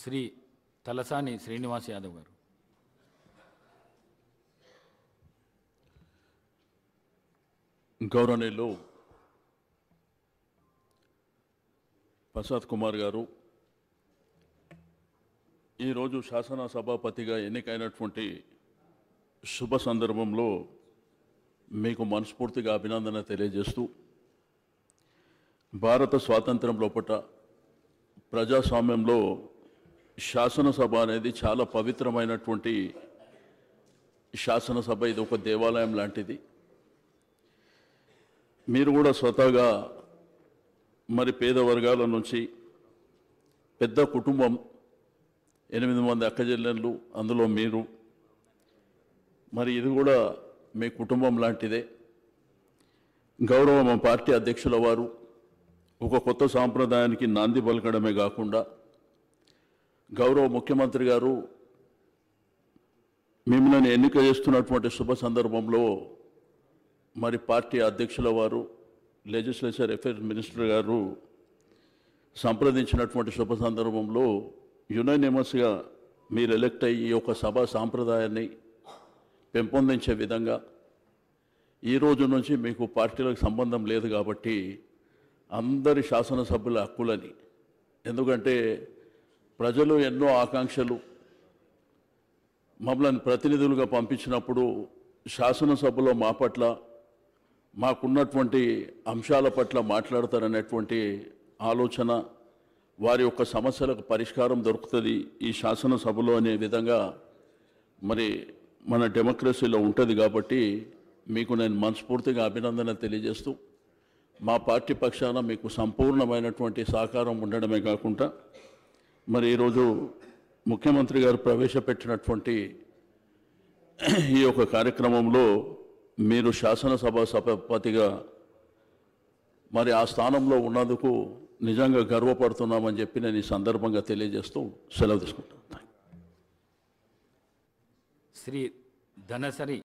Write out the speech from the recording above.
శ్రీ తలసాని శ్రీనివాస్ యాదవ్ గారు. గౌరవనీయులు ప్రసాద్ కుమార్ గారు, ఈరోజు శాసనసభాపతిగా ఎన్నికైనటువంటి శుభ సందర్భంలో మీకు మనస్ఫూర్తిగా అభినందన తెలియజేస్తూ, భారత స్వాతంత్ర్యం లోపట ప్రజాస్వామ్యంలో శాసనసభ అనేది చాలా పవిత్రమైనటువంటి శాసనసభ. ఇది ఒక దేవాలయం లాంటిది. మీరు కూడా స్వతహాగా మరి పేద వర్గాల నుంచి పెద్ద కుటుంబం, 8 మంది అక్కచెల్లెళ్ళు, అందులో మీరు, మరి ఇది కూడా మీ కుటుంబం లాంటిదే. గౌరవ మా పార్టీ అధ్యక్షుల వారు ఒక కొత్త సాంప్రదాయానికి నాంది పలకడమే కాకుండా, గౌరవ ముఖ్యమంత్రి గారు మిమ్మల్ని ఎన్నిక చేస్తున్నటువంటి శుభ సందర్భంలో మరి పార్టీ అధ్యక్షుల వారు, లెజిస్లేచర్ అఫైర్స్ మినిస్టర్ గారు సంప్రదించినటువంటి శుభ సందర్భంలో యునానిమస్గా మీరు ఎలక్ట్ అయ్యి ఈ యొక్క సభా సాంప్రదాయాన్ని పెంపొందించే విధంగా, ఈ రోజు నుంచి మీకు పార్టీలకు సంబంధం లేదు కాబట్టి అందరి శాసనసభ్యుల హక్కులని, ఎందుకంటే ప్రజలు ఎన్నో ఆకాంక్షలు మమ్మల్ని ప్రతినిధులుగా పంపించినప్పుడు శాసనసభలో మా పట్ల మాకున్నటువంటి అంశాల పట్ల మాట్లాడతారనేటువంటి ఆలోచన, వారి యొక్క సమస్యలకు పరిష్కారం దొరుకుతుంది ఈ శాసనసభలో అనే విధంగా మరి మన డెమోక్రసీలో ఉంటుంది. కాబట్టి మీకు నేను మనస్ఫూర్తిగా అభినందన తెలియజేస్తూ, మా పార్టీ పక్షాన మీకు సంపూర్ణమైనటువంటి సహకారం ఉండడమే కాకుండా, మరి ఈరోజు ముఖ్యమంత్రి గారు ప్రవేశపెట్టినటువంటి ఈ యొక్క కార్యక్రమంలో మీరు శాసనసభ సభాపతిగా మరి ఆ స్థానంలో ఉన్నందుకు నిజంగా గర్వపడుతున్నామని చెప్పి నేను ఈ సందర్భంగా తెలియజేస్తూ సెలవు తీసుకుంటాను. శ్రీ ధనసరి